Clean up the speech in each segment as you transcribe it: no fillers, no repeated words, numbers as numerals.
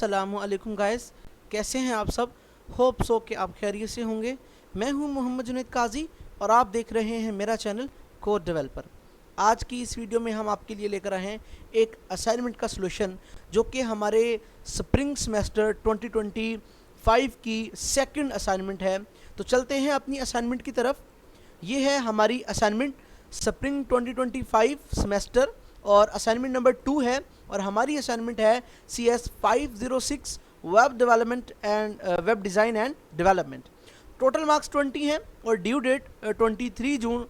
अस्सलामुअलैकुम गाइस, कैसे हैं आप सब। होप सो कि आप खैरियत से होंगे। मैं हूं मोहम्मद जुनैद काजी और आप देख रहे हैं मेरा चैनल कोड डेवलपर। आज की इस वीडियो में हम आपके लिए लेकर आए हैं एक असाइनमेंट का सलूशन, जो कि हमारे स्प्रिंग सेमेस्टर 2025 की सेकंड असाइनमेंट है। तो चलते हैं अपनी असाइनमेंट की तरफ। ये है हमारी असाइनमेंट स्प्रिंग 2025 सेमेस्टर और असाइनमेंट नंबर 2 है। और हमारी असाइनमेंट है CS 506 web development and web design and development. Total marks 20 हैं और ड्यू डेट 23 जून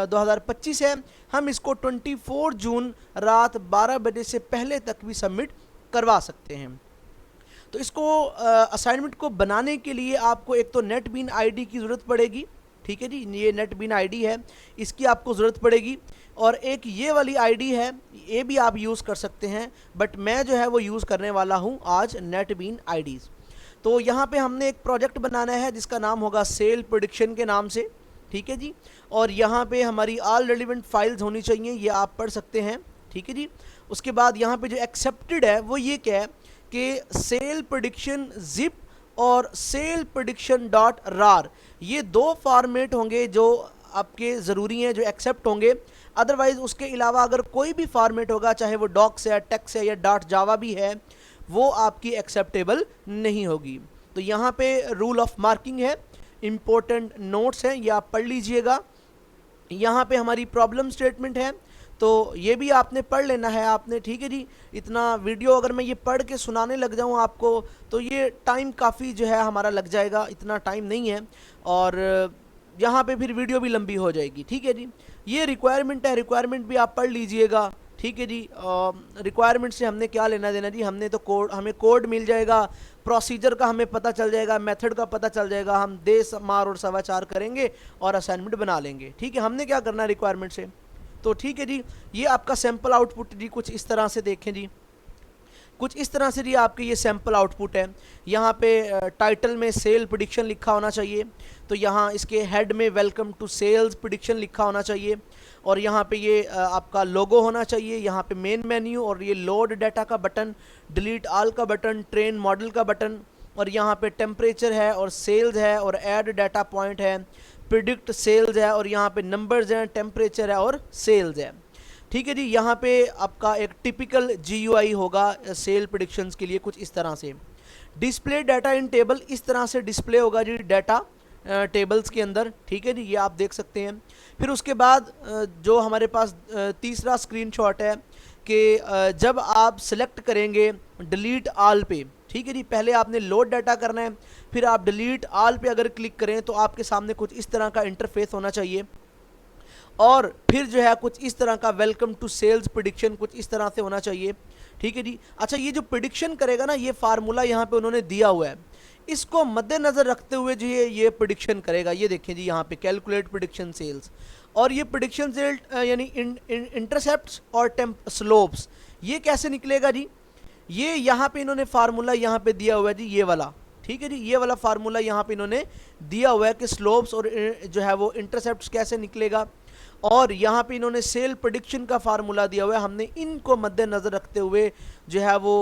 2025 है। हम इसको 24 जून रात 12 बजे से पहले तक भी सबमिट करवा सकते हैं। तो इसको असाइनमेंट को बनाने के लिए आपको एक तो नेटबीन आईडी की ज़रूरत पड़ेगी। ठीक है जी, ये नेटबीन आईडी है, इसकी आपको ज़रूरत पड़ेगी। और एक ये वाली आईडी है, ये भी आप यूज़ कर सकते हैं, बट मैं जो है वो यूज़ करने वाला हूँ आज नेटबीन आईडीज़। तो यहाँ पे हमने एक प्रोजेक्ट बनाना है जिसका नाम होगा सेल प्रेडिक्शन के नाम से। ठीक है जी, और यहाँ पे हमारी ऑल रेलिवेंट फाइल्स होनी चाहिए, ये आप पढ़ सकते हैं। ठीक है जी, उसके बाद यहाँ पे जो एक्सेप्टेड है वो ये क्या है कि सेल प्रेडिक्शन जिप और सेल प्रेडिक्शन डॉट रार, ये दो फॉर्मेट होंगे जो आपके ज़रूरी हैं, जो एक्सेप्ट होंगे। अदरवाइज़ उसके अलावा अगर कोई भी फॉर्मेट होगा, चाहे वो डॉक्स है, टेक्स्ट है या डॉट जावा भी है, वो आपकी एक्सेप्टेबल नहीं होगी। तो यहाँ पे रूल ऑफ मार्किंग है, इम्पोर्टेंट नोट्स हैं, ये आप पढ़ लीजिएगा। यहाँ पे हमारी प्रॉब्लम स्टेटमेंट है, तो ये भी आपने पढ़ लेना है आपने। ठीक है जी, इतना वीडियो अगर मैं ये पढ़ के सुनाने लग जाऊँ आपको तो ये टाइम काफ़ी जो है हमारा लग जाएगा, इतना टाइम नहीं है और यहाँ पे फिर वीडियो भी लंबी हो जाएगी। ठीक है जी, ये रिक्वायरमेंट है, रिक्वायरमेंट भी आप पढ़ लीजिएगा। ठीक है जी, रिक्वायरमेंट से हमने क्या लेना देना जी, हमने तो कोड, हमें कोड मिल जाएगा, प्रोसीजर का हमें पता चल जाएगा, मेथड का पता चल जाएगा, हम दे मार और सवा चार करेंगे और असाइनमेंट बना लेंगे। ठीक है, हमने क्या करना है रिक्वायरमेंट से। तो ठीक है जी, ये आपका सैम्पल आउटपुट जी कुछ इस तरह से देखें जी, कुछ इस तरह से जी आपके ये सैम्पल आउटपुट है। यहाँ पे टाइटल में सेल प्रेडिक्शन लिखा होना चाहिए, तो यहाँ इसके हेड में वेलकम टू सेल्स प्रेडिक्शन लिखा होना चाहिए। और यहाँ पे ये आपका लोगो होना चाहिए, यहाँ पे मेन मेन्यू और ये लोड डाटा का बटन, डिलीट ऑल का बटन, ट्रेन मॉडल का बटन, और यहाँ पे टेम्परेचर है और सेल्स है और ऐड डाटा पॉइंट है, प्रिडिक्ट सेल्स है और यहाँ पे नंबर्स हैं, टेम्परेचर है और सेल्स है। ठीक है जी, यहाँ पे आपका एक टिपिकल GUI होगा सेल प्रेडिक्शंस के लिए कुछ इस तरह से। डिस्प्ले डाटा इन टेबल, इस तरह से डिस्प्ले होगा जी डाटा टेबल्स के अंदर। ठीक है जी, ये आप देख सकते हैं। फिर उसके बाद जो हमारे पास तीसरा स्क्रीनशॉट है कि जब आप सेलेक्ट करेंगे डिलीट ऑल पे, ठीक है जी, पहले आपने लोड डाटा करना है, फिर आप डिलीट ऑल पे अगर क्लिक करें तो आपके सामने कुछ इस तरह का इंटरफेस होना चाहिए। और फिर जो है कुछ इस तरह का वेलकम टू सेल्स प्रेडिक्शन कुछ इस तरह से होना चाहिए। ठीक है जी, अच्छा ये जो प्रेडिक्शन करेगा ना, ये फार्मूला यहाँ पे उन्होंने दिया हुआ है, इसको मद्देनज़र रखते हुए जो ये प्रेडिक्शन करेगा। ये देखें जी, यहाँ पे कैलकुलेट प्रेडिक्शन सेल्स, और ये प्रेडिक्शन सेल यानी इंटरसेप्ट्स और स्लोप्स, ये कैसे निकलेगा जी, ये यहाँ पे इन्होंने फार्मूला यहाँ पे दिया हुआ है जी, ये वाला। ठीक है जी, ये वाला फार्मूला यहाँ पे इन्होंने दिया हुआ है कि स्लोप्स और जो है वो इंटरसेप्ट्स कैसे निकलेगा, और यहाँ पे इन्होंने सेल प्रेडिक्शन का फार्मूला दिया हुआ है। हमने इनको मद्देनज़र रखते हुए जो है वो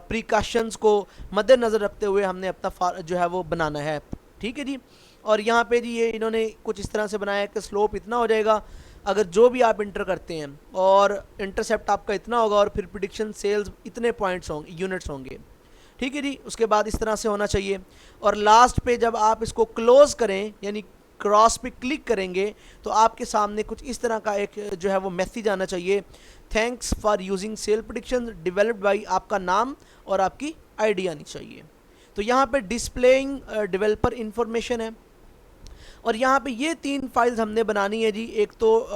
प्रिकॉशंस को मद्देनज़र रखते हुए हमने अपना जो है वो बनाना है। ठीक है जी, और यहाँ पे जी ये इन्होंने कुछ इस तरह से बनाया है कि स्लोप इतना हो जाएगा अगर जो भी आप इंटर करते हैं, और इंटरसेप्ट आपका इतना होगा, और फिर प्रेडिक्शन सेल्स इतने पॉइंट्स होंगे, यूनिट्स होंगे। ठीक है जी, उसके बाद इस तरह से होना चाहिए। और लास्ट पे जब आप इसको क्लोज करें यानी क्रॉस पे क्लिक करेंगे तो आपके सामने कुछ इस तरह का एक जो है वो मैसेज आना चाहिए, thanks for using sale prediction developed by, आपका नाम और आपकी आईडी आनी चाहिए। तो यहाँ पे डिस्प्लेइंग डेवलपर इंफॉर्मेशन है, और यहाँ पे ये 3 फाइल्स हमने बनानी है जी। एक तो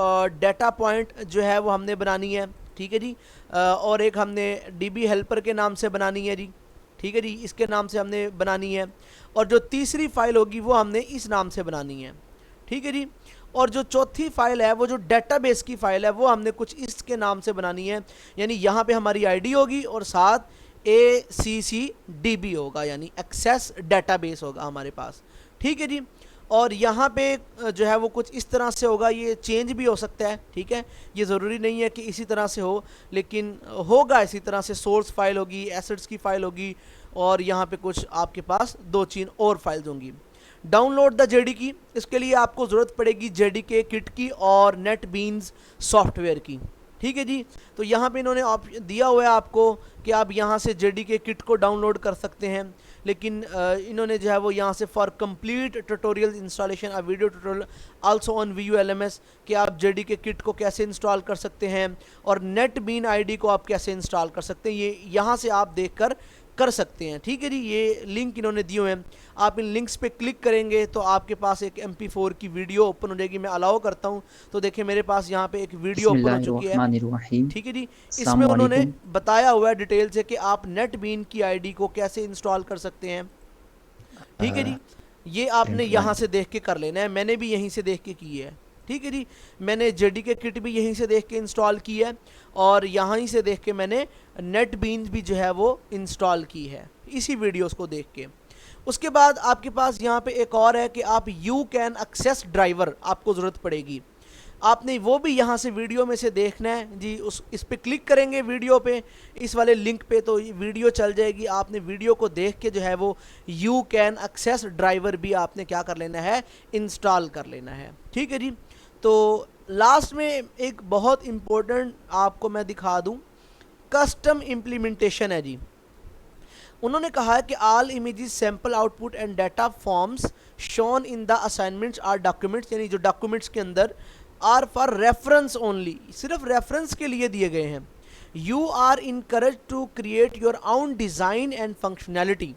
डाटा पॉइंट जो है वो हमने बनानी है, ठीक है जी, और एक हमने DB हेल्पर के नाम से बनानी है जी। ठीक है जी, इसके नाम से हमने बनानी है, और जो तीसरी फाइल होगी वो हमने इस नाम से बनानी है। ठीक है जी, और जो चौथी फाइल है वो जो डेटाबेस की फाइल है वो हमने कुछ इसके नाम से बनानी है, यानी यहाँ पे हमारी आईडी होगी और साथ ACCDB होगा, यानी एक्सेस डेटाबेस होगा हमारे पास। ठीक है जी, और यहाँ पे जो है वो कुछ इस तरह से होगा, ये चेंज भी हो सकता है। ठीक है, ये ज़रूरी नहीं है कि इसी तरह से हो, लेकिन होगा इसी तरह से। सोर्स फाइल होगी, एसेट्स की फाइल होगी, और यहाँ पे कुछ आपके पास 2-3 और फाइल्स होंगी। डाउनलोड द जेडीके, इसके लिए आपको ज़रूरत पड़ेगी जेडीके किट की और नेटबीन्स सॉफ्टवेयर की। ठीक है जी, तो यहाँ पे इन्होंने ऑप्शन दिया हुआ है आपको कि आप यहाँ से जेडीके किट को डाउनलोड कर सकते हैं, लेकिन इन्होंने जो है वो यहाँ से for complete tutorial installation a video tutorial also on VULMS कि आप जेडीके किट को कैसे इंस्टॉल कर सकते हैं और नेटबीन आईडी को आप कैसे इंस्टॉल कर सकते हैं, ये यहाँ से आप देखकर कर सकते हैं। ठीक है जी, ये लिंक इन्होंने दिए हुए हैं, आप इन लिंक्स पे क्लिक करेंगे तो आपके पास एक MP4 की वीडियो ओपन हो जाएगी। मैं अलाउ करता हूँ तो देखिए मेरे पास यहाँ पे एक वीडियो ओपन हो चुकी है। बिस्मिल्लाहिर्रहमानिर्रहीम। ठीक है जी, इसमें उन्होंने अस्सलामुअलैकुम। बताया हुआ है डिटेल से कि आप नेटबीन की आईडी को कैसे इंस्टॉल कर सकते हैं। ठीक है जी, ये आपने प्रिंट यहाँ वन। से देख के कर लेना है, मैंने भी यहीं से देख के की है। ठीक है जी, मैंने जेडीके किट भी यहीं से देख के इंस्टॉल की है और यहाँ ही से देख के मैंने नेटबीन्स भी जो है वो इंस्टॉल की है इसी वीडियोस को देख के। उसके बाद आपके पास यहाँ पे एक और है कि आप यू कैन एक्सेस ड्राइवर आपको ज़रूरत पड़ेगी, आपने वो भी यहाँ से वीडियो में से देखना है जी। इस पे क्लिक करेंगे वीडियो पे, इस वाले लिंक पे, तो वीडियो चल जाएगी। आपने वीडियो को देख के जो है वो यू कैन एक्सेस ड्राइवर भी आपने क्या कर लेना है, इंस्टॉल कर लेना है। ठीक है जी, तो लास्ट में एक बहुत इम्पोर्टेंट आपको मैं दिखा दूँ, कस्टम इम्प्लीमेंटेशन है जी। उन्होंने कहा है कि all images sample output and data forms shown in the assignments are documents, यानी जो डॉक्यूमेंट्स के अंदर आर फॉर रेफरेंस ओनली, सिर्फ रेफरेंस के लिए दिए गए हैं। You are encourage to create your own design and functionality,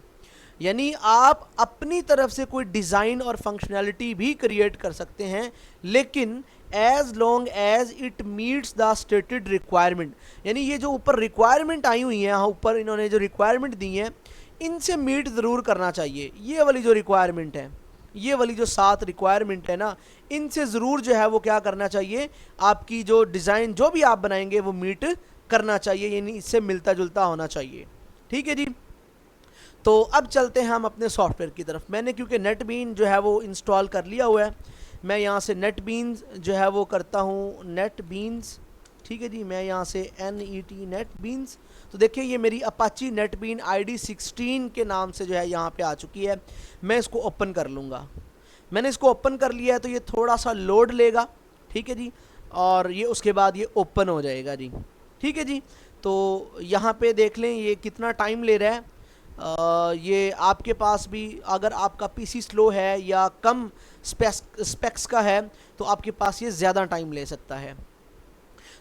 यानी आप अपनी तरफ से कोई डिज़ाइन और फंक्शनैलिटी भी क्रिएट कर सकते हैं, लेकिन as long as it meets the stated requirement, यानी ये जो ऊपर रिक्वायरमेंट आई हुई है, यहाँ ऊपर इन्होंने जो रिक्वायरमेंट दी है इनसे मीट ज़रूर करना चाहिए। ये वाली जो रिक्वायरमेंट है, ये वाली जो 7 रिक्वायरमेंट है ना, इनसे ज़रूर जो है वो क्या करना चाहिए, आपकी जो डिज़ाइन जो भी आप बनाएंगे वो मीट करना चाहिए, यानी इससे मिलता जुलता होना चाहिए। ठीक है जी, तो अब चलते हैं हम अपने सॉफ्टवेयर की तरफ। मैंने क्योंकि नेटबीन जो है वो इंस्टॉल कर लिया हुआ है, मैं यहाँ से नेटबीन्स जो है वो करता हूँ नेटबीन्स। ठीक है जी, मैं यहाँ से NET नेटबीन्स, तो देखिए ये मेरी अपाची नेटबीन ID 16 के नाम से जो है यहाँ पे आ चुकी है। मैं इसको ओपन कर लूँगा, मैंने इसको ओपन कर लिया है, तो ये थोड़ा सा लोड लेगा। ठीक है जी, और ये उसके बाद ये ओपन हो जाएगा जी। ठीक है जी, तो यहाँ पे देख लें ये कितना टाइम ले रहा है। ये आपके पास भी अगर आपका PC स्लो है या कम स्पेक्स का है तो आपके पास ये ज़्यादा टाइम ले सकता है।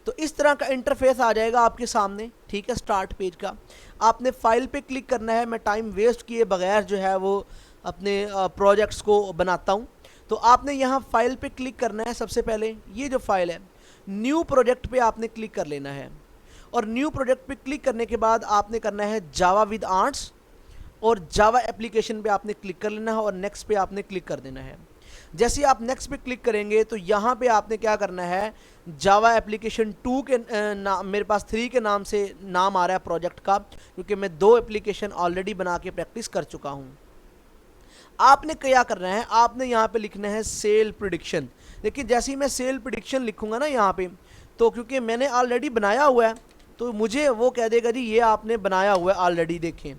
तो इस तरह का इंटरफेस आ जाएगा आपके सामने। ठीक है, स्टार्ट पेज का आपने फाइल पे क्लिक करना है। मैं टाइम वेस्ट किए बगैर जो है वो अपने प्रोजेक्ट्स को बनाता हूँ। तो आपने यहाँ फाइल पे क्लिक करना है। सबसे पहले ये जो फाइल है न्यू प्रोजेक्ट पे आपने क्लिक कर लेना है, और न्यू प्रोजेक्ट पे क्लिक करने के बाद आपने करना है जावा विद आर्ट्स, और जावा एप्लीकेशन पे आपने क्लिक कर लेना है और नेक्स्ट पे आपने क्लिक कर देना है। जैसे आप नेक्स्ट पे क्लिक करेंगे तो यहाँ पे आपने क्या करना है, जावा एप्लीकेशन 2 के मेरे पास 3 के नाम से नाम आ रहा है प्रोजेक्ट का, क्योंकि मैं 2 एप्लीकेशन ऑलरेडी बना के प्रैक्टिस कर चुका हूँ। आपने क्या करना है, आपने यहाँ पे लिखना है सेल प्रिडिक्शन। देखिए जैसे ही मैं सेल प्रिडिक्शन लिखूँगा ना यहाँ पे, तो क्योंकि मैंने ऑलरेडी बनाया हुआ है तो मुझे वो कह देगा जी ये आपने बनाया हुआ है ऑलरेडी। देखें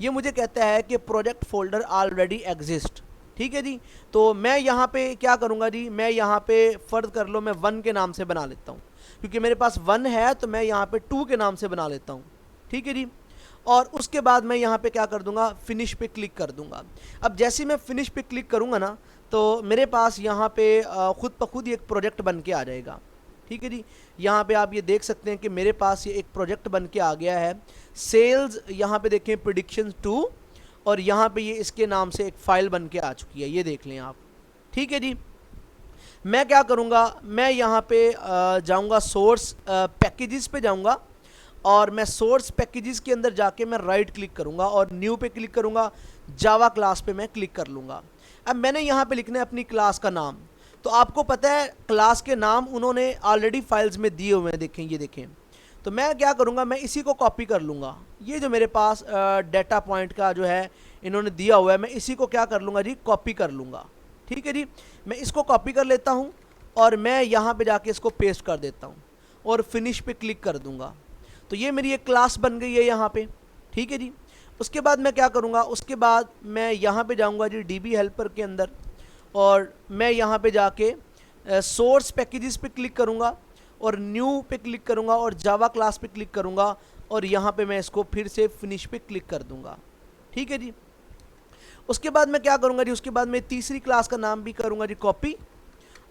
ये मुझे कहता है कि प्रोजेक्ट फोल्डर ऑलरेडी एग्जिस्ट। ठीक है जी, तो मैं यहाँ पे क्या करूँगा जी, मैं यहाँ पे फ़र्ज कर लो मैं 1 के नाम से बना लेता हूँ, क्योंकि मेरे पास 1 है तो मैं यहाँ पे 2 के नाम से बना लेता हूँ। ठीक है जी, और उसके बाद मैं यहाँ पे क्या कर दूँगा, फिनिश पे क्लिक कर दूँगा। अब जैसे मैं फिनिश पे क्लिक करूँगा ना तो मेरे पास यहाँ पे ख़ुद ब खुद एक प्रोजेक्ट बन के आ जाएगा। ठीक है जी, यहाँ पे आप ये देख सकते हैं कि मेरे पास ये एक प्रोजेक्ट बन के आ गया है सेल्स। यहाँ पे देखें प्रेडिक्शंस 2, और यहाँ पे ये इसके नाम से एक फ़ाइल बन के आ चुकी है, ये देख लें आप। ठीक है जी, मैं क्या करूँगा, मैं यहाँ पे जाऊँगा सोर्स पैकेजेस पे जाऊँगा, और मैं सोर्स पैकेजेस के अंदर जाके मैं राइट क्लिक करूँगा और न्यू पे क्लिक करूँगा, जावा क्लास पे मैं क्लिक कर लूँगा। अब मैंने यहाँ पे लिखना है अपनी क्लास का नाम। तो आपको पता है क्लास के नाम उन्होंने ऑलरेडी फाइल्स में दिए हुए हैं, देखें ये देखें। तो मैं क्या करूँगा, मैं इसी को कॉपी कर लूँगा। ये जो मेरे पास डाटा पॉइंट का जो है इन्होंने दिया हुआ है, मैं इसी को क्या कर लूँगा जी, कॉपी कर लूँगा। ठीक है जी, मैं इसको कॉपी कर लेता हूँ और मैं यहाँ पे जाके इसको पेस्ट कर देता हूँ और फिनिश पे क्लिक कर दूँगा। तो ये मेरी एक क्लास बन गई है यहाँ पे। ठीक है जी, उसके बाद मैं क्या करूँगा, उसके बाद मैं यहाँ पे जाऊँगा जी DB हेल्पर के अंदर, और मैं यहाँ पे जाके सोर्स पैकेजेस पे क्लिक करूँगा और न्यू पे क्लिक करूँगा और जावा क्लास पे क्लिक करूँगा, और यहाँ पे मैं इसको फिर से फिनिश पे क्लिक कर दूँगा। ठीक है जी। उसके बाद मैं क्या करूँगा जी, उसके बाद मैं तीसरी क्लास का नाम भी करूँगा जी कॉपी,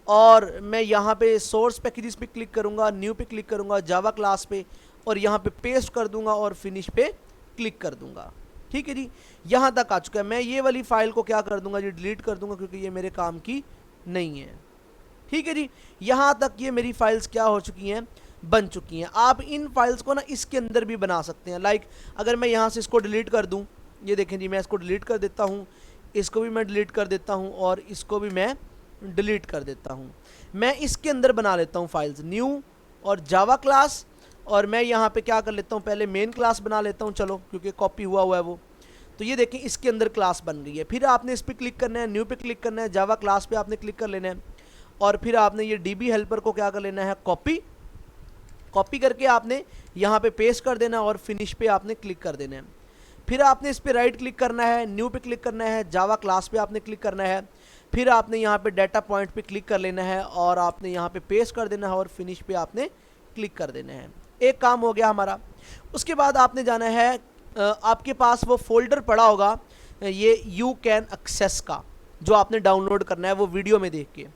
और मैं यहाँ पे सोर्स पैकेजेस पे क्लिक करूँगा, न्यू पे क्लिक करूँगा, जावा क्लास पे, और यहाँ पे पेस्ट कर दूँगा और फिनिश पे क्लिक कर दूँगा। ठीक है जी, यहाँ तक आ चुका है। मैं ये वाली फाइल को क्या कर दूँगा जी, डिलीट कर दूँगा, क्योंकि ये मेरे काम की नहीं है। ठीक है जी, यहाँ तक ये मेरी फाइल्स क्या हो चुकी हैं, बन चुकी हैं। आप इन फाइल्स को ना इसके अंदर भी बना सकते हैं। लाइक अगर मैं यहाँ से इसको डिलीट कर दूँ, ये देखें जी, मैं इसको डिलीट कर देता हूँ, इसको भी मैं डिलीट कर देता हूँ, और इसको भी मैं डिलीट कर देता हूँ। मैं इसके अंदर बना लेता हूँ फाइल्स, न्यू और जावा क्लास, और मैं यहाँ पे क्या कर लेता हूँ, पहले मेन क्लास बना लेता हूँ, चलो, क्योंकि कॉपी हुआ है वो। तो ये देखें, इसके अंदर क्लास बन गई है। फिर आपने इस पर क्लिक करना है, न्यू पे क्लिक करना है, जावा क्लास पे आपने क्लिक कर लेना है, और फिर आपने ये DB हेल्पर को क्या कर लेना है, कॉपी करके आपने यहाँ पे पेस्ट कर देना, और फिनिश पे आपने क्लिक कर देना है। फिर आपने इस पर राइट क्लिक करना है, न्यू पे क्लिक करना है, जावा क्लास पे आपने क्लिक करना है, फिर आपने यहाँ पे डाटा पॉइंट पे क्लिक कर लेना है, और आपने यहाँ पे पेस्ट कर देना है, और फिनिश पे आपने क्लिक कर देना है। एक काम हो गया हमारा। उसके बाद आपने जाना है, आपके पास वो फोल्डर पड़ा होगा ये यू कैन एक्सेस का, जो आपने डाउनलोड करना है वो वीडियो में देख के,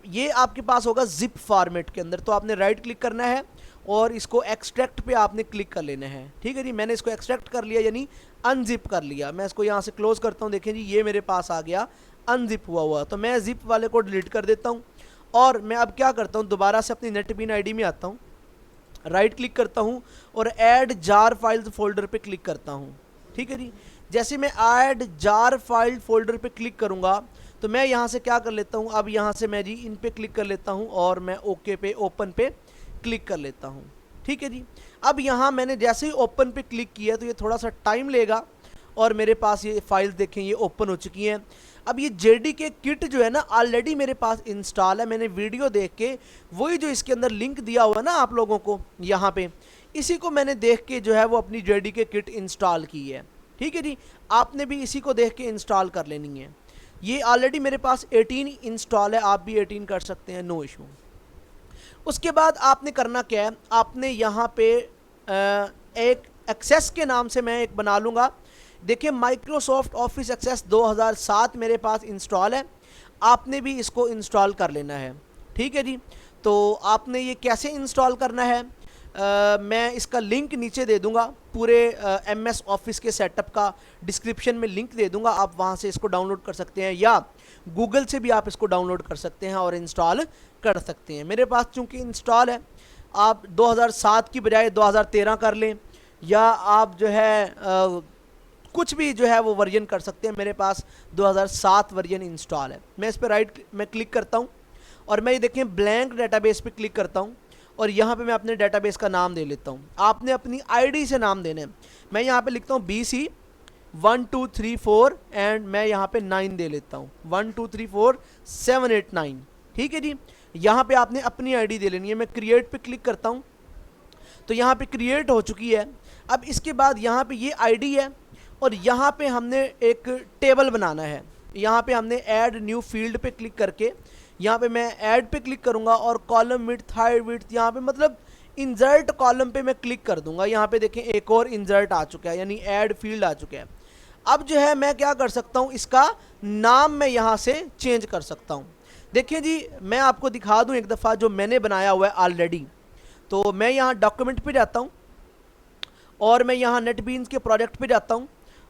ये आपके पास होगा जिप फॉर्मेट के अंदर। तो आपने राइट क्लिक करना है और इसको एक्सट्रैक्ट पे आपने क्लिक कर लेना है। ठीक है जी, मैंने इसको एक्सट्रैक्ट कर लिया, यानी अनजिप कर लिया। मैं इसको यहाँ से क्लोज करता हूँ, देखें जी, ये मेरे पास आ गया अनजिप हुआ। तो मैं जिप वाले को डिलीट कर देता हूँ, और मैं अब क्या करता हूँ, दोबारा से अपनी नेटबीन आईडी में आता हूँ, राइट क्लिक करता हूँ और ऐड जार फाइल्स फोल्डर पे क्लिक करता हूँ। ठीक है जी, जैसे मैं ऐड जार फाइल फोल्डर पे क्लिक करूँगा, तो मैं यहाँ से क्या कर लेता हूँ, अब यहाँ से मैं जी इन पे क्लिक कर लेता हूँ, और मैं ओके पे, ओपन पे क्लिक कर लेता हूँ। ठीक है जी, अब यहाँ मैंने जैसे ही ओपन पे क्लिक किया, तो ये थोड़ा सा टाइम लेगा, और मेरे पास ये फाइल्स देखें, ये ओपन हो चुकी हैं। अब ये JDK किट जो है ना, ऑलरेडी मेरे पास इंस्टॉल है। मैंने वीडियो देख के वही जो इसके अंदर लिंक दिया हुआ ना आप लोगों को यहाँ पे, इसी को मैंने देख के जो है वो अपनी JDK किट इंस्टॉल की है। ठीक है जी, आपने भी इसी को देख के इंस्टॉल कर लेनी है। ये ऑलरेडी मेरे पास 18 इंस्टॉल है, आप भी 18 कर सकते हैं, नो इशू। उसके बाद आपने करना क्या है, आपने यहाँ पे एक एक्सेस के नाम से मैं एक बना लूँगा। देखिए, माइक्रोसॉफ्ट ऑफिस एक्सेस 2007 मेरे पास इंस्टॉल है, आपने भी इसको इंस्टॉल कर लेना है। ठीक है जी, तो आपने ये कैसे इंस्टॉल करना है, मैं इसका लिंक नीचे दे दूंगा, पूरे MS ऑफिस के सेटअप का डिस्क्रिप्शन में लिंक दे दूंगा, आप वहाँ से इसको डाउनलोड कर सकते हैं, या गूगल से भी आप इसको डाउनलोड कर सकते हैं और इंस्टॉल कर सकते हैं। मेरे पास चूँकि इंस्टॉल है, आप 2007 की बजाय 2013 कर लें, या आप जो है कुछ भी जो है वो वर्जन कर सकते हैं। मेरे पास 2007 वर्जन इंस्टॉल है। मैं इस पर मैं क्लिक करता हूँ, और मैं ये देखें ब्लैंक डेटाबेस पे क्लिक करता हूँ, और यहाँ पे मैं अपने डेटाबेस का नाम दे लेता हूँ। आपने अपनी आईडी से नाम देना है। मैं यहाँ पे लिखता हूँ BC 1234 एंड मैं यहाँ पे 9 दे लेता हूँ, 1234789। ठीक है जी, यहाँ पे आपने अपनी आईडी दे लेनी है। मैं क्रिएट पे क्लिक करता हूँ, तो यहाँ पे क्रिएट हो चुकी है। अब इसके बाद यहाँ पे ये आईडी है, और यहाँ पे हमने एक टेबल बनाना है। यहाँ पे हमने ऐड न्यू फील्ड पे क्लिक करके, यहाँ पे मैं ऐड पे क्लिक करूँगा, और कॉलम विड्थ, हाइट विड्थ, यहाँ पे मतलब इंसर्ट कॉलम पे मैं क्लिक कर दूंगा। यहाँ पे देखें एक और इंसर्ट आ चुका है, यानी ऐड फील्ड आ चुका है। अब जो है मैं क्या कर सकता हूँ, इसका नाम मैं यहाँ से चेंज कर सकता हूँ। देखिए जी, मैं आपको दिखा दूँ एक दफ़ा जो मैंने बनाया हुआ है ऑलरेडी। तो मैं यहाँ डॉक्यूमेंट पे जाता हूँ, और मैं यहाँ नेटबीन्स के प्रोजेक्ट पे जाता हूँ,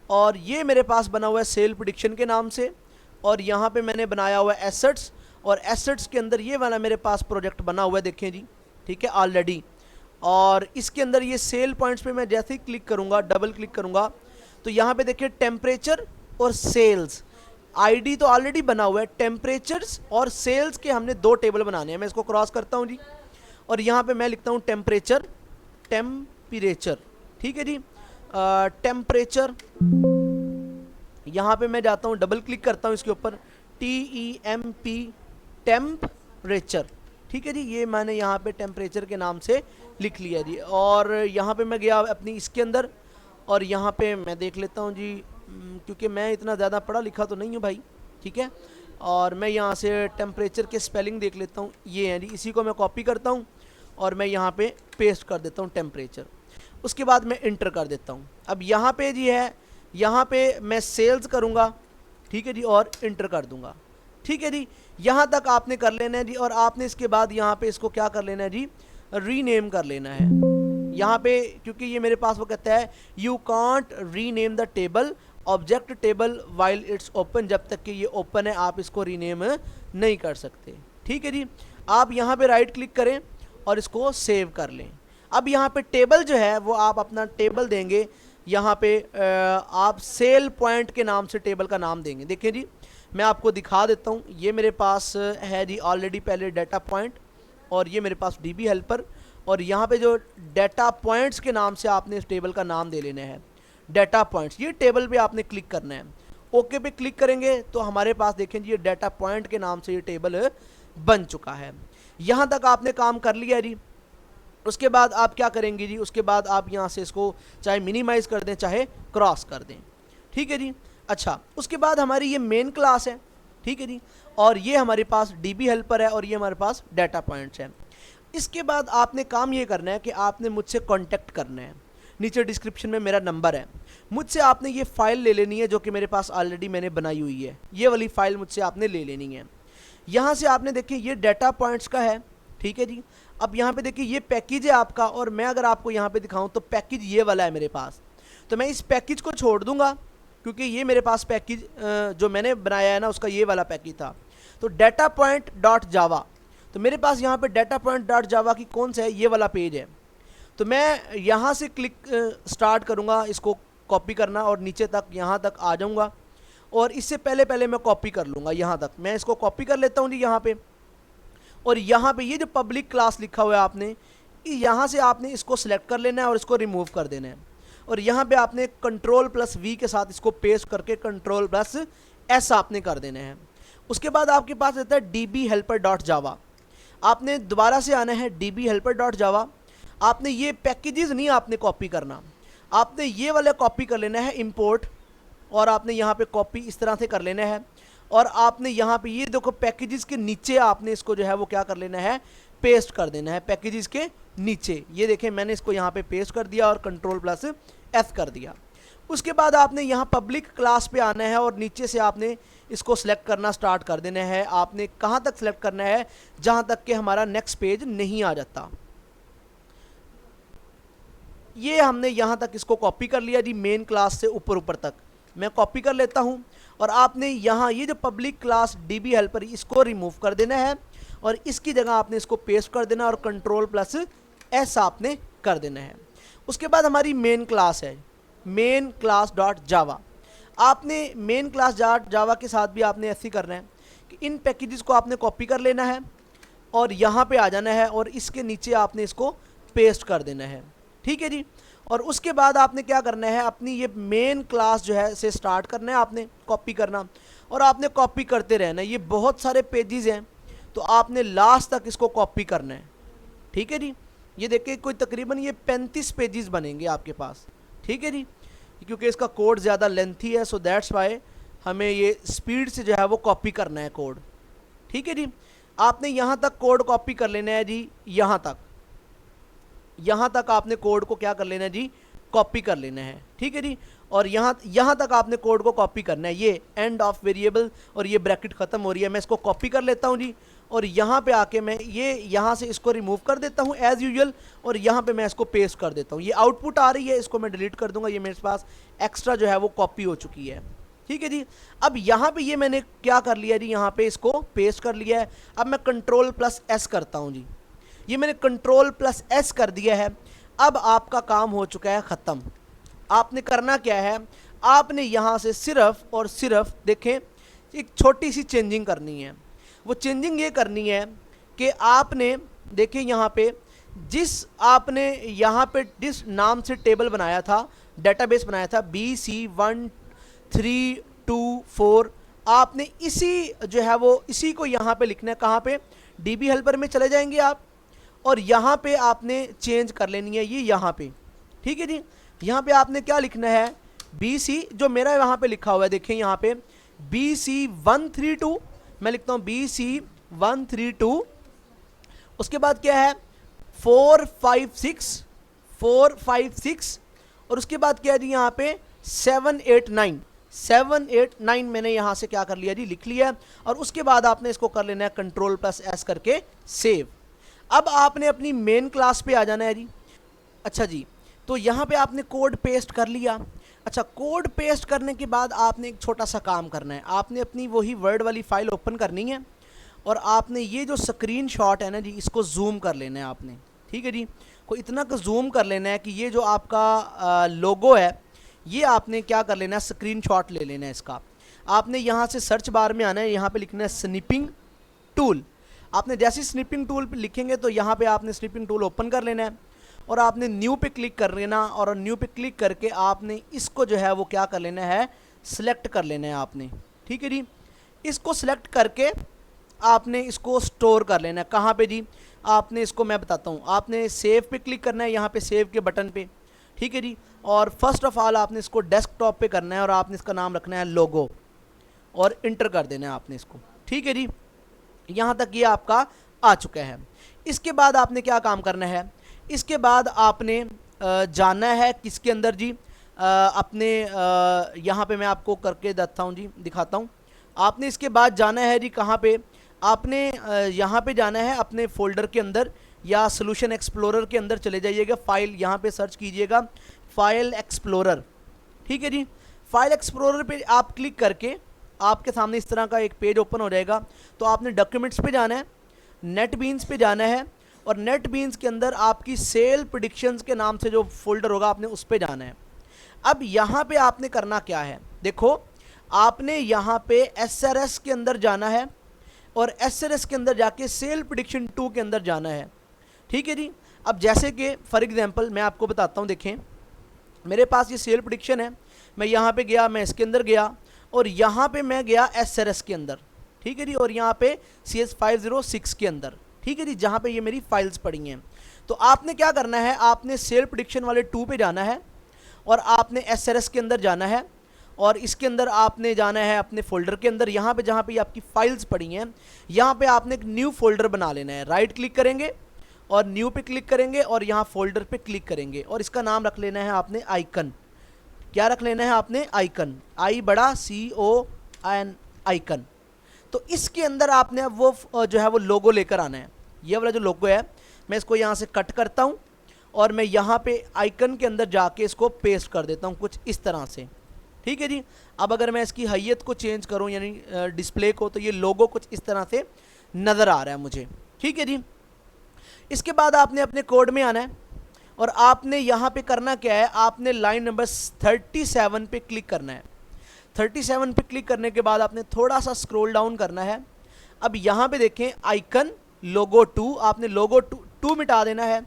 और ये मेरे पास बना हुआ है सेल प्रेडिक्शन के नाम से, और यहाँ पे मैंने बनाया हुआ है एसेट्स, और एसेट्स के अंदर ये वाला मेरे पास प्रोजेक्ट बना हुआ है, देखें जी, ठीक है, ऑलरेडी। और इसके अंदर ये सेल पॉइंट्स पे मैं जैसे ही क्लिक करूँगा, डबल क्लिक करूँगा, तो यहाँ पे देखिए टेम्परेचर और सेल्स, आईडी तो ऑलरेडी बना हुआ है। टेम्परेचर्स और सेल्स के हमने 2 टेबल बनाने हैं। मैं इसको क्रॉस करता हूँ जी, और यहाँ पे मैं लिखता हूँ टेम्परेचर, ठीक है जी, टेम्परेचर। यहाँ पे मैं जाता हूँ, डबल क्लिक करता हूँ इसके ऊपर, TEMP, टेम्परेचर। ठीक है जी, ये मैंने यहाँ पे टेम्परेचर के नाम से लिख लिया जी। और यहाँ पे मैं गया अपनी इसके अंदर, और यहाँ पे मैं देख लेता हूँ जी, क्योंकि मैं इतना ज़्यादा पढ़ा लिखा तो नहीं हूँ भाई, ठीक है। और मैं यहाँ से टेम्परेचर के स्पेलिंग देख लेता हूँ, ये है जी, इसी को मैं कॉपी करता हूँ और मैं यहाँ पे पेस्ट कर देता हूँ टेम्परेचर। उसके बाद मैं इंटर कर देता हूँ। अब यहाँ पे जी है, यहाँ पे मैं सेल्स करूँगा, ठीक है जी, और इंटर कर दूँगा, ठीक है जी। यहाँ तक आपने कर लेना है जी। और आपने इसके बाद यहाँ पे इसको क्या कर लेना है जी, रीनेम कर लेना है यहाँ पे, क्योंकि ये मेरे पास वो कहता है you can't rename the table object table while it's open, जब तक कि ये ओपन है आप इसको रीनेम नहीं कर सकते, ठीक है जी। आप यहाँ पे राइट क्लिक करें और इसको सेव कर लें। अब यहाँ पे टेबल जो है वो आप अपना टेबल देंगे, यहाँ पे आप सेल पॉइंट के नाम से टेबल का नाम देंगे। देखिए जी, मैं आपको दिखा देता हूँ, ये मेरे पास है जी ऑलरेडी पहले डाटा पॉइंट, और ये मेरे पास डीबी हेल्पर, और यहाँ पे जो डाटा पॉइंट्स के नाम से आपने इस टेबल का नाम दे लेना है, डाटा पॉइंट्स। ये टेबल पे आपने क्लिक करना है, ओके पे क्लिक करेंगे तो हमारे पास देखें जी ये डाटा पॉइंट के नाम से ये टेबल बन चुका है। यहाँ तक आपने काम कर लिया जी। उसके बाद आप क्या करेंगे जी, उसके बाद आप यहाँ से इसको चाहे मिनिमाइज़ कर दें चाहे क्रॉस कर दें, ठीक है जी। अच्छा, उसके बाद हमारी ये मेन क्लास है, ठीक है जी, और ये हमारे पास डीबी हेल्पर है और ये हमारे पास डाटा पॉइंट्स हैं। इसके बाद आपने काम ये करना है कि आपने मुझसे कांटेक्ट करना है, नीचे डिस्क्रिप्शन में मेरा नंबर है, मुझसे आपने ये फ़ाइल ले लेनी है जो कि मेरे पास ऑलरेडी मैंने बनाई हुई है, ये वाली फ़ाइल मुझसे आपने ले लेनी है। यहाँ से आपने देखिए ये डाटा पॉइंट्स का है, ठीक है जी। अब यहाँ पे देखिए ये पैकेज है आपका, और मैं अगर आपको यहाँ पे दिखाऊं तो पैकेज ये वाला है मेरे पास, तो मैं इस पैकेज को छोड़ दूंगा क्योंकि ये मेरे पास पैकेज जो मैंने बनाया है ना उसका ये वाला पैकेज था। तो डाटा पॉइंट डॉट जावा, तो मेरे पास यहाँ पे डाटा पॉइंट डॉट जावा की कौन सा है, ये वाला पेज है। तो मैं यहाँ से क्लिक स्टार्ट करूँगा इसको कॉपी करना और नीचे तक यहाँ तक आ जाऊँगा, और इससे पहले मैं कॉपी कर लूँगा यहाँ तक। मैं इसको कॉपी कर लेता हूँ जी यहाँ पे, और यहाँ पे ये जो पब्लिक क्लास लिखा हुआ है आपने, यहाँ से आपने इसको सिलेक्ट कर लेना है और इसको रिमूव कर देना है, और यहाँ पे आपने Ctrl+V के साथ इसको पेस्ट करके Ctrl+S आपने कर देना है। उसके बाद आपके पास रहता है dbhelper.java, आपने दोबारा से आना है dbhelper.java। आपने ये पैकेजेस नहीं आपने कॉपी करना, आपने ये वाला कॉपी कर लेना है इंपोर्ट, और आपने यहाँ पे कॉपी इस तरह से कर लेना है, और आपने यहाँ पे ये देखो पैकेजेस के नीचे आपने इसको जो है वो क्या कर लेना है, पेस्ट कर देना है पैकेजेस के नीचे। ये देखें मैंने इसको यहाँ पे पेस्ट कर दिया और Ctrl+F कर दिया। उसके बाद आपने यहाँ पब्लिक क्लास पे आना है और नीचे से आपने इसको सिलेक्ट करना स्टार्ट कर देना है। आपने कहाँ तक सिलेक्ट करना है, जहाँ तक कि हमारा नेक्स्ट पेज नहीं आ जाता। ये हमने यहाँ तक इसको कॉपी कर लिया जी, मेन क्लास से ऊपर तक मैं कॉपी कर लेता हूँ। और आपने यहाँ ये जो पब्लिक क्लास डीबी हेल्पर इसको रिमूव कर देना है, और इसकी जगह आपने इसको पेस्ट कर देना और Ctrl+S आपने कर देना है। उसके बाद हमारी मेन क्लास है, मेन क्लास डॉट जावा। आपने मेन क्लास डॉट जावा के साथ भी आपने ऐसे ही करना है कि इन पैकेजेस को आपने कॉपी कर लेना है और यहाँ पे आ जाना है और इसके नीचे आपने इसको पेस्ट कर देना है, ठीक है जी। और उसके बाद आपने क्या करना है, अपनी ये मेन क्लास जो है से स्टार्ट करना है, आपने कॉपी करना और आपने कॉपी करते रहना है। ये बहुत सारे पेजेस हैं तो आपने लास्ट तक इसको कॉपी करना है, ठीक है जी। ये देखिए कोई तकरीबन ये 35 पेजेस बनेंगे आपके पास, ठीक है जी, क्योंकि इसका कोड ज़्यादा लेंथी है, सो दैट्स वाई हमें ये स्पीड से जो है वो कॉपी करना है कोड, ठीक है जी। आपने यहाँ तक कोड कॉपी कर लेना है जी, यहाँ तक आपने कोड को क्या कर लेना है जी, कॉपी कर लेना है, ठीक है जी। और यहाँ तक आपने कोड को कॉपी करना है। ये एंड ऑफ वेरिएबल और ये ब्रैकेट ख़त्म हो रही है, मैं इसको कॉपी कर लेता हूँ जी, और यहाँ पे आके मैं ये यहाँ से इसको रिमूव कर देता हूँ एज़ यूजुअल, और यहाँ पे मैं इसको पेस्ट कर देता हूँ। ये आउटपुट आ रही है, इसको मैं डिलीट कर दूँगा, ये मेरे पास एक्स्ट्रा जो है वो कॉपी हो चुकी है, ठीक है जी। अब यहाँ पे ये मैंने क्या कर लिया जी, यहाँ पे इसको पेस्ट कर लिया है। अब मैं Ctrl+S करता हूँ जी, ये मैंने Ctrl+S कर दिया है। अब आपका काम हो चुका है ख़त्म। आपने करना क्या है, आपने यहाँ से सिर्फ और सिर्फ देखें एक छोटी सी चेंजिंग करनी है। वो चेंजिंग ये करनी है कि आपने देखिए यहाँ पे जिस नाम से टेबल बनाया था, डेटाबेस बनाया था BC1324, आपने इसी जो है वो इसी को यहाँ पे लिखना है। कहाँ पे, डीबी हेल्पर में चले जाएंगे आप और यहाँ पे आपने चेंज कर लेनी है ये यहाँ पे, ठीक है जी। यहाँ पे आपने क्या लिखना है, BC, जो मेरा वहाँ पे लिखा हुआ है देखें यहाँ पे BC132, मैं लिखता हूँ BC132, उसके बाद क्या है 456 और उसके बाद क्या है जी यहाँ पे 789 मैंने यहाँ से क्या कर लिया जी, लिख लिया। और उसके बाद आपने इसको कर लेना है Ctrl+S करके सेव। अब आपने अपनी मेन क्लास पे आ जाना है जी। अच्छा जी, तो यहाँ पे आपने कोड पेस्ट कर लिया। अच्छा, कोड पेस्ट करने के बाद आपने एक छोटा सा काम करना है, आपने अपनी वही वर्ड वाली फाइल ओपन करनी है और आपने ये जो स्क्रीनशॉट है ना जी, इसको जूम कर लेना है आपने। ठीक है जी, को इतना का जूम कर लेना है कि ये जो आपका लोगो है ये आपने क्या कर लेना है, स्क्रीनशॉट ले लेना है इसका। आपने यहाँ से सर्च बार में आना है, यहाँ पे लिखना है स्निपिंग टूल। आपने जैसे स्निपिंग टूल पे लिखेंगे तो यहाँ पे आपने स्निपिंग टूल ओपन कर लेना है और आपने न्यू पे क्लिक कर लेना, और न्यू पे क्लिक करके आपने इसको जो है वो क्या कर लेना है, सिलेक्ट कर लेना है आपने। ठीक है जी, इसको सिलेक्ट करके आपने इसको स्टोर कर लेना है। कहाँ पे जी, आपने इसको मैं बताता हूँ, आपने सेव पे क्लिक करना है, यहाँ पे सेव के बटन पे। ठीक है जी, और फर्स्ट ऑफ ऑल आपने इसको डेस्कटॉप पे करना है और आपने इसका नाम रखना है लोगो और इंटर कर देना है आपने इसको। ठीक है जी, यहाँ तक ये आपका आ चुका है। इसके बाद आपने क्या काम करना है, इसके बाद आपने जाना है किसके अंदर जी, अपने यहाँ पे मैं आपको करके देता हूँ जी, दिखाता हूँ। आपने इसके बाद जाना है जी कहाँ पे, आपने यहाँ पे जाना है अपने फोल्डर के अंदर या सोल्यूशन एक्सप्लोरर के अंदर चले जाइएगा। फाइल यहाँ पे सर्च कीजिएगा, फाइल एक्सप्लोरर। ठीक है जी, फाइल एक्सप्लोरर पे आप क्लिक करके आपके सामने इस तरह का एक पेज ओपन हो जाएगा। तो आपने डॉक्यूमेंट्स पे जाना है, नेटबीन्स पे जाना है और नेटबीन्स के अंदर आपकी सेल प्रेडिक्शंस के नाम से जो फोल्डर होगा आपने उस पे जाना है। अब यहाँ पे आपने करना क्या है, देखो आपने यहाँ पे SRS के अंदर जाना है और SRS के अंदर जाके सेल प्रेडिक्शन 2 के अंदर जाना है। ठीक है जी, अब जैसे कि फॉर एग्जांपल मैं आपको बताता हूँ, देखें मेरे पास ये सेल प्रेडिक्शन है, मैं यहाँ पे गया, मैं इसके अंदर गया और यहाँ पे मैं गया SRS के अंदर। ठीक है जी, और यहाँ पे CS506 के अंदर। ठीक है जी, जहाँ पे ये मेरी फाइल्स पड़ी हैं। तो आपने क्या करना है, आपने सेल प्रेडिक्शन वाले 2 पे जाना है और आपने SRS के अंदर जाना है और इसके अंदर आपने जाना है अपने फोल्डर के अंदर, यहाँ पे जहाँ पे आपकी फाइल्स पड़ी हैं यहाँ पे आपने एक न्यू फोल्डर बना लेना है। राइट क्लिक करेंगे और न्यू पे क्लिक करेंगे और यहाँ फोल्डर पे क्लिक करेंगे और इसका नाम रख लेना है आपने आइकन। क्या रख लेना है आपने, आइकन, आई बड़ा CON, आइकन। तो इसके अंदर आपने वो जो है वो लोगो लेकर आना है। ये वाला जो लोगो है मैं इसको यहाँ से कट करता हूँ और मैं यहाँ पे आइकन के अंदर जाके इसको पेस्ट कर देता हूँ कुछ इस तरह से। ठीक है जी, अब अगर मैं इसकी हैयत को चेंज करूँ यानी डिस्प्ले को, तो ये लोगो कुछ इस तरह से नज़र आ रहा है मुझे। ठीक है जी, इसके बाद आपने अपने कोड में आना है और आपने यहाँ पे करना क्या है, आपने लाइन नंबर 37 पे क्लिक करना है। 37 पे क्लिक करने के बाद आपने थोड़ा सा स्क्रॉल डाउन करना है। अब यहाँ पे देखें आइकन लोगो 2, आपने लोगो 2 मिटा देना है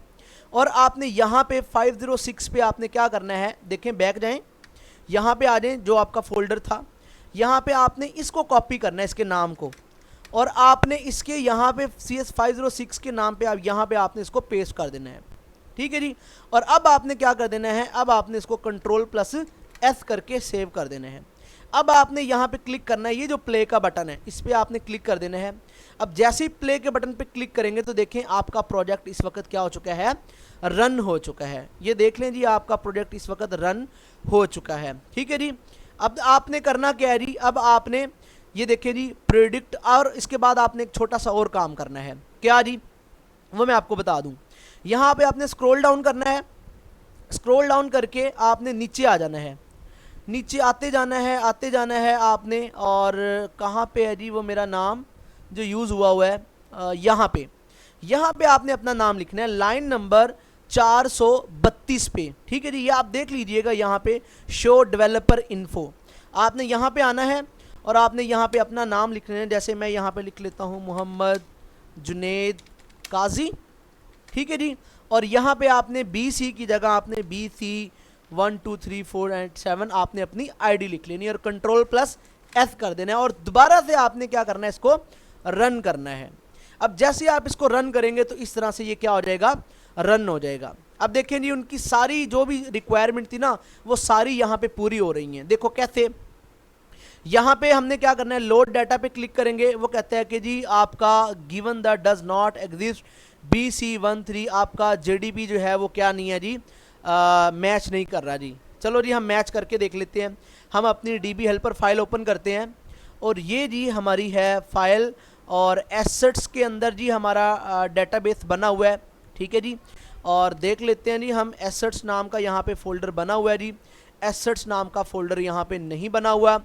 और आपने यहाँ पे 506 पे आपने क्या करना है, देखें बैक जाएं, यहाँ पे आ जाएं, जो आपका फोल्डर था यहाँ पे आपने इसको कॉपी करना है, इसके नाम को, और आपने इसके यहाँ पे CS506 के नाम पे आप यहाँ पे आपने इसको पेस्ट कर देना है। ठीक है जी, और अब आपने क्या कर देना है, अब आपने इसको Ctrl+S करके सेव कर देना है। अब आपने यहाँ पे क्लिक करना है, ये जो प्ले का बटन है इस पर आपने क्लिक कर देना है। अब जैसे ही प्ले के बटन पे क्लिक करेंगे तो देखें आपका प्रोजेक्ट इस वक्त क्या हो चुका है, रन हो चुका है। ये देख लें जी, आपका प्रोजेक्ट इस वक्त रन हो चुका है। ठीक है जी, अब आपने करना क्या है जी, अब आपने ये देखें जी प्रेडिक्ट, और इसके बाद आपने एक छोटा सा और काम करना है। क्या जी, वो मैं आपको बता दूं। यहाँ पे आपने स्क्रॉल डाउन करना है, स्क्रॉल डाउन करके आपने नीचे आ जाना है, नीचे आते जाना है आपने, और कहाँ पे है जी वो मेरा नाम जो यूज़ हुआ है, यहाँ पे आपने अपना नाम लिखना है लाइन नंबर 432 पे। ठीक है जी, ये आप देख लीजिएगा यहाँ पे शो डेवलपर इन्फो, आपने यहाँ पे आना है और आपने यहाँ पे अपना नाम लिखना है। जैसे मैं यहाँ पे लिख लेता हूँ मोहम्मद जुनैद काजी। ठीक है जी, और यहाँ पे आपने BC की जगह आपने BC 1 2 3 4 and 7 आपने अपनी ID लिख लेनी है और Ctrl+S कर देना है और दोबारा से आपने क्या करना है, इसको रन करना है। अब जैसे आप इसको रन करेंगे तो इस तरह से ये क्या हो जाएगा, रन हो जाएगा। अब देखें जी उनकी सारी जो भी रिक्वायरमेंट थी ना वो सारी यहाँ पे पूरी हो रही हैं। देखो कैसे, यहाँ पे हमने क्या करना है, लोड डाटा पे क्लिक करेंगे। वो कहता है कि जी आपका given the does not exist BC13, आपका JDB जो है वो क्या नहीं है जी, मैच नहीं कर रहा जी। चलो जी हम मैच करके देख लेते हैं। हम अपनी DB हेल्पर फाइल ओपन करते हैं और ये जी हमारी है फाइल, और एसेट्स के अंदर जी हमारा डेटाबेस बना हुआ है। ठीक है जी, और देख लेते हैं जी हम एसेट्स नाम का यहाँ पे फोल्डर बना हुआ है जी। एसेट्स नाम का फोल्डर यहाँ पे नहीं बना हुआ।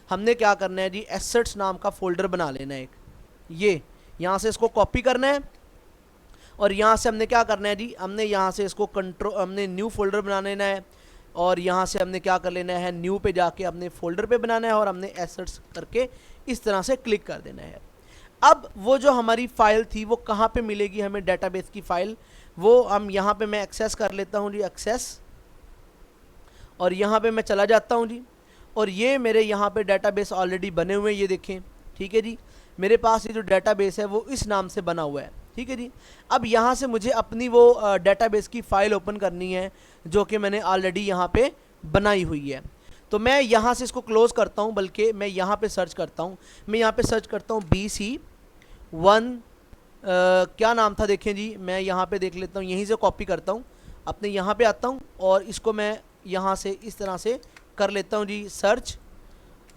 हमने क्या करना है जी, एसेट्स नाम का फोल्डर बना लेना है एक, ये यहाँ से इसको कॉपी करना है और यहाँ से हमने क्या करना है जी, हमने यहाँ से इसको हमने न्यू फोल्डर बना लेना है और यहाँ से हमने क्या कर लेना है, न्यू पे जाके अपने फोल्डर पे बनाना है और हमने एसेट्स करके इस तरह से क्लिक कर देना है। अब वो जो हमारी फाइल थी वो कहाँ पे मिलेगी हमें, डेटाबेस की फाइल, वो हम यहाँ पे मैं एक्सेस कर लेता हूँ जी, एक्सेस, और यहाँ पे मैं चला जाता हूँ जी। और ये मेरे यहाँ पे डेटाबेस ऑलरेडी बने हुए हैं, ये देखें। ठीक है जी, मेरे पास ये जो डेटाबेस है वो इस नाम से बना हुआ है। ठीक है जी, अब यहाँ से मुझे अपनी वो डेटाबेस की फ़ाइल ओपन करनी है जो कि मैंने ऑलरेडी यहाँ पे बनाई हुई है। तो मैं यहाँ से इसको क्लोज़ करता हूँ, बल्कि मैं यहाँ पे सर्च करता हूँ। मैं यहाँ पे सर्च करता हूँ BC1, क्या नाम था देखें जी, मैं यहाँ पे देख लेता हूँ, यहीं से कॉपी करता हूँ, अपने यहाँ पे आता हूँ और इसको मैं यहाँ से इस तरह से कर लेता हूँ जी सर्च,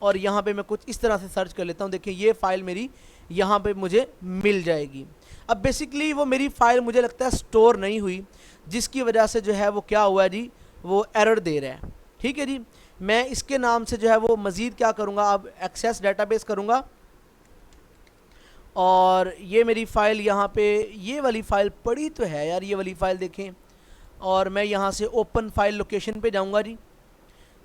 और यहाँ पे मैं कुछ इस तरह से सर्च कर लेता हूँ। देखिए ये फ़ाइल मेरी यहाँ पे मुझे मिल जाएगी। अब बेसिकली वो मेरी फ़ाइल मुझे लगता है स्टोर नहीं हुई, जिसकी वजह से जो है वो क्या हुआ है जी, वो एरर दे रहा है। ठीक है जी, मैं इसके नाम से जो है वो मज़ीद क्या करूँगा, अब एक्सेस डेटाबेस करूँगा और ये मेरी फ़ाइल यहाँ पे, ये वाली फ़ाइल पड़ी तो है यार, ये वाली फ़ाइल देखें, और मैं यहाँ से ओपन फाइल लोकेशन पे जाऊँगा जी।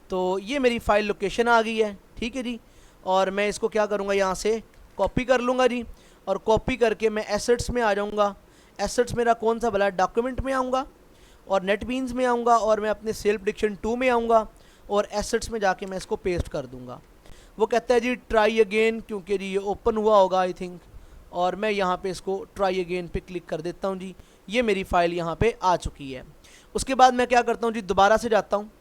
तो ये मेरी फ़ाइल लोकेशन आ गई है। ठीक है जी, और मैं इसको क्या करूँगा, यहाँ से कॉपी कर लूँगा जी, और कॉपी करके मैं एसेट्स में आ जाऊँगा। एसेट्स मेरा कौन सा भला, डॉक्यूमेंट में आऊँगा और नेटबीन्स में आऊँगा और मैं अपने सेल प्रेडिक्शन 2 में आऊँगा और एसेट्स में जाके मैं इसको पेस्ट कर दूँगा। वो कहता है जी ट्राई अगेन, क्योंकि जी ये ओपन हुआ होगा आई थिंक, और मैं यहाँ पे इसको ट्राई अगेन पे क्लिक कर देता हूँ जी। ये मेरी फ़ाइल यहाँ पे आ चुकी है। उसके बाद मैं क्या करता हूँ जी, दोबारा से जाता हूँ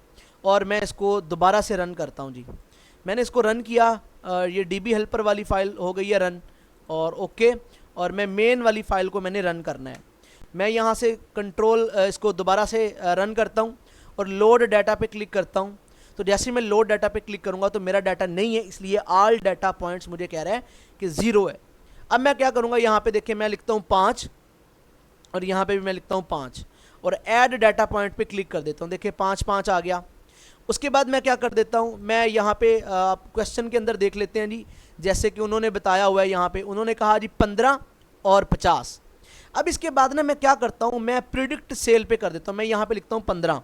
और मैं इसको दोबारा से रन करता हूँ जी। मैंने इसको रन किया, ये DB हेल्पर वाली फ़ाइल हो गई है रन, और ओके, और मैं मेन वाली फ़ाइल को मैंने रन करना है। मैं यहाँ से कंट्रोल इसको दोबारा से रन करता हूँ और लोड डाटा पे क्लिक करता हूँ। तो जैसे मैं लोड डाटा पे क्लिक करूँगा तो मेरा डाटा नहीं है, इसलिए ऑल डाटा पॉइंट्स मुझे कह रहा है कि 0 है। अब मैं क्या करूँगा, यहाँ पे देखिए मैं लिखता हूँ 5 और यहाँ पे भी मैं लिखता हूँ 5 और ऐड डाटा पॉइंट पे क्लिक कर देता हूँ। देखिए 5 5 आ गया। उसके बाद मैं क्या कर देता हूँ, मैं यहाँ पे क्वेश्चन के अंदर देख लेते हैं जी, जैसे कि उन्होंने बताया हुआ है यहाँ पे, उन्होंने कहा जी 15 और 50। अब इसके बाद ना मैं क्या करता हूँ, मैं प्रिडिक्ट सेल पे कर देता हूँ। मैं यहाँ पे लिखता हूँ 15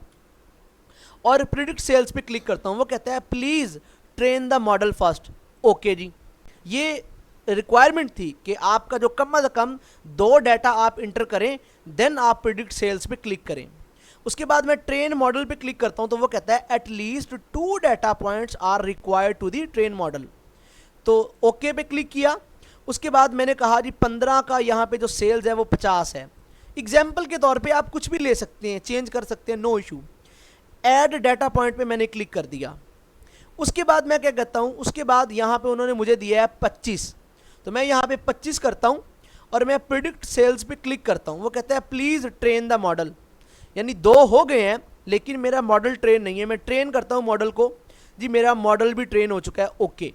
और प्रिडिक्ट सेल्स पे क्लिक करता हूँ। वो कहता है please train the model first. Okay जी, ये रिक्वायरमेंट थी कि आपका जो कम से कम 2 डाटा आप इंटर करें, देन आप प्रिडिक्ट सेल्स पे क्लिक करें। उसके बाद मैं ट्रेन मॉडल पे क्लिक करता हूं, तो वो कहता है at least 2 data points are required to the train model. तो ओके पे क्लिक किया। उसके बाद मैंने कहा जी 15 का यहाँ पे जो सेल्स है वो 50 है। एग्जाम्पल के तौर पे आप कुछ भी ले सकते हैं, चेंज कर सकते हैं, no issue. Add data point पे मैंने क्लिक कर दिया। उसके बाद मैं क्या कहता हूँ, उसके बाद यहाँ पे उन्होंने मुझे दिया है 25, तो मैं यहाँ पे 25 करता हूँ और मैं प्रिडिक्ट सेल्स पे क्लिक करता हूँ। वो कहता है प्लीज़ ट्रेन द मॉडल, यानी 2 हो गए हैं लेकिन मेरा मॉडल ट्रेन नहीं है। मैं ट्रेन करता हूँ मॉडल को जी, मेरा मॉडल भी ट्रेन हो चुका है। ओके,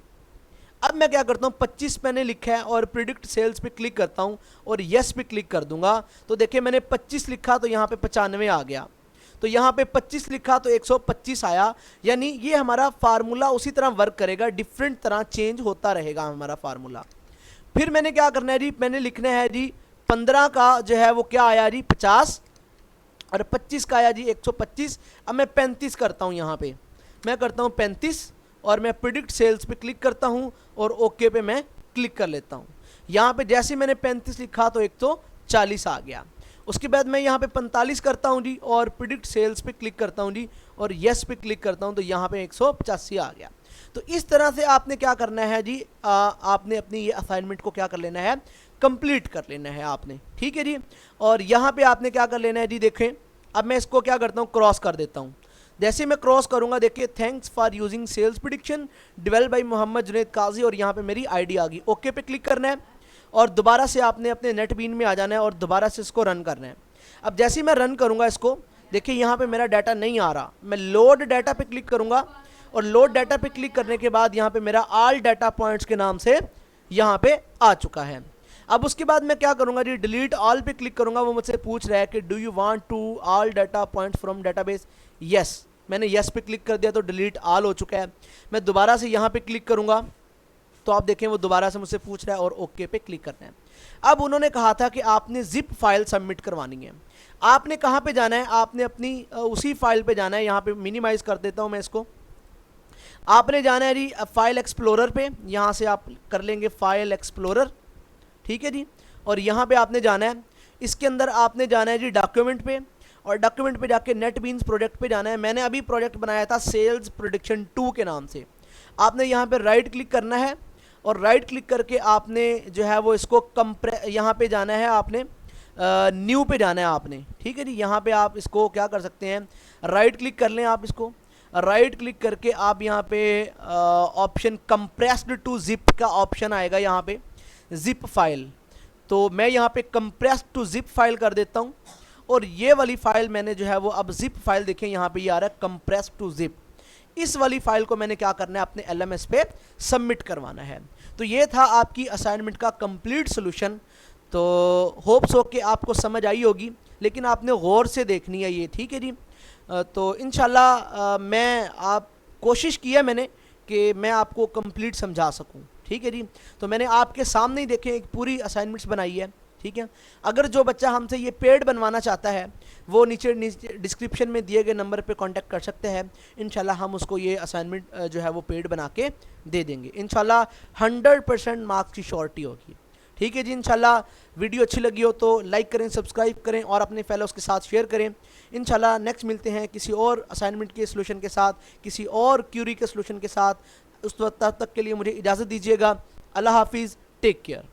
अब मैं क्या करता हूँ, 25 मैंने लिखा है और प्रिडिक्ट सेल्स पे क्लिक करता हूँ और येस पे क्लिक कर दूंगा। तो देखिए मैंने 25 लिखा तो यहाँ पे 95 आ गया, तो यहाँ पे 25 लिखा तो 125 आया। यानी ये हमारा फार्मूला उसी तरह वर्क करेगा, डिफरेंट तरह चेंज होता रहेगा हमारा फार्मूला। फिर मैंने क्या करना है जी, मैंने लिखना है जी 15 का जो है वो क्या आया जी 50 और 25 का आया जी 125। अब मैं 35 करता हूँ, यहाँ पे मैं करता हूँ 35 और मैं प्रिडिक्ट सेल्स पे क्लिक करता हूँ और ओके पे मैं क्लिक कर लेता हूँ। यहाँ पे जैसे मैंने 35 लिखा तो 140 आ गया। उसके बाद मैं यहाँ पे 45 करता हूँ जी और प्रिडिक्ट सेल्स पे क्लिक करता हूँ जी और येस पे क्लिक करता हूँ, तो यहाँ पे 185 आ गया। तो इस तरह से आपने क्या करना है जी, आपने अपनी ये असाइनमेंट को क्या कर लेना है, कंप्लीट कर लेना है आपने। ठीक है जी, और यहाँ पे आपने क्या कर लेना है जी, देखें अब मैं इसको क्या करता हूँ, क्रॉस कर देता हूँ। जैसे मैं क्रॉस करूंगा, देखिए thanks for using sales prediction developed by Mohammad Junaid Kazi, और यहाँ पे मेरी आईडी आ गई। ओके पे क्लिक करना है और दोबारा से आपने अपने नेटबीन में आ जाना है और दोबारा से इसको रन करना है। अब जैसे ही मैं रन करूंगा इसको, देखिए यहाँ पे मेरा डाटा नहीं आ रहा, मैं लोड डाटा पे क्लिक करूंगा और लोड डाटा पे क्लिक करने के बाद यहाँ पे मेरा ऑल डाटा पॉइंट्स के नाम से यहाँ पे आ चुका है। अब उसके बाद मैं क्या करूंगा जी, डिलीट ऑल पे क्लिक करूंगा। वो मुझसे पूछ रहा है कि do you want to all data points from database, yes, मैंने यस पे क्लिक कर दिया तो डिलीट ऑल हो चुका है। मैं दोबारा से यहाँ पे क्लिक करूंगा तो आप देखें वो दोबारा से मुझसे पूछ रहा है और ओके पे क्लिक करना है। अब उन्होंने कहा था कि आपने जिप फाइल सबमिट करवानी है। आपने कहाँ पे जाना है, आपने अपनी उसी फाइल पे जाना है। यहाँ पे मिनिमाइज कर देता हूँ मैं इसको। आपने जाना है जी फाइल एक्सप्लोरर पे, यहाँ से आप कर लेंगे फाइल एक्सप्लोरर, ठीक है जी। और यहाँ पे आपने जाना है, इसके अंदर आपने जाना है जी डॉक्यूमेंट पे, और डॉक्यूमेंट पे जाके नेटबीन्स प्रोजेक्ट पे जाना है। मैंने अभी प्रोजेक्ट बनाया था सेल्स प्रेडिक्शन 2 के नाम से। आपने यहाँ पे राइट क्लिक करना है और राइट क्लिक करके आपने जो है वो इसको यहाँ पे जाना है, आपने न्यू पे जाना है आपने, ठीक है जी। यहाँ पे आप इसको क्या कर सकते हैं, राइट क्लिक कर लें आप इसको। राइट क्लिक करके आप यहाँ पे ऑप्शन कंप्रेस्ड टू जिप का ऑप्शन आएगा, यहाँ पे जिप फाइल। तो मैं यहाँ पे कंप्रेस्ड टू जिप फाइल कर देता हूँ और ये वाली फाइल मैंने जो है वो अब जिप फाइल देखें यहाँ पे ये आ रहा है कंप्रेस्ड टू जिप। इस वाली फाइल को मैंने क्या करना है, अपने LMS पे सबमिट करवाना है। तो ये था आपकी असाइनमेंट का कंप्लीट सोल्यूशन। तो होप सो कि आपको समझ आई होगी, लेकिन आपने गौर से देखनी है ये, ठीक है जी। तो इंशाल्लाह मैं आप कोशिश की है मैंने कि मैं आपको कंप्लीट समझा सकूं, ठीक है जी। तो मैंने आपके सामने ही देखें एक पूरी असाइनमेंट्स बनाई है, ठीक है। अगर जो बच्चा हमसे ये पेड बनवाना चाहता है वो नीचे डिस्क्रिप्शन में दिए गए नंबर पे कांटेक्ट कर सकते हैं। इंशाल्लाह हम उसको ये असाइनमेंट जो है वो पेड बना के दे देंगे। इंशाल्लाह 100% मार्क्स की श्योरिटी होगी, ठीक है जी। इंशाल्लाह वीडियो अच्छी लगी हो तो लाइक करें, सब्सक्राइब करें और अपने फेलोज़ के साथ शेयर करें। इंशाल्लाह नेक्स्ट मिलते हैं किसी और असाइनमेंट के सोल्यूशन के साथ, किसी और क्यूरी के सोल्यूशन के साथ। उस वक्त तक के लिए मुझे इजाज़त दीजिएगा। अल्लाह हाफिज़, टेक केयर।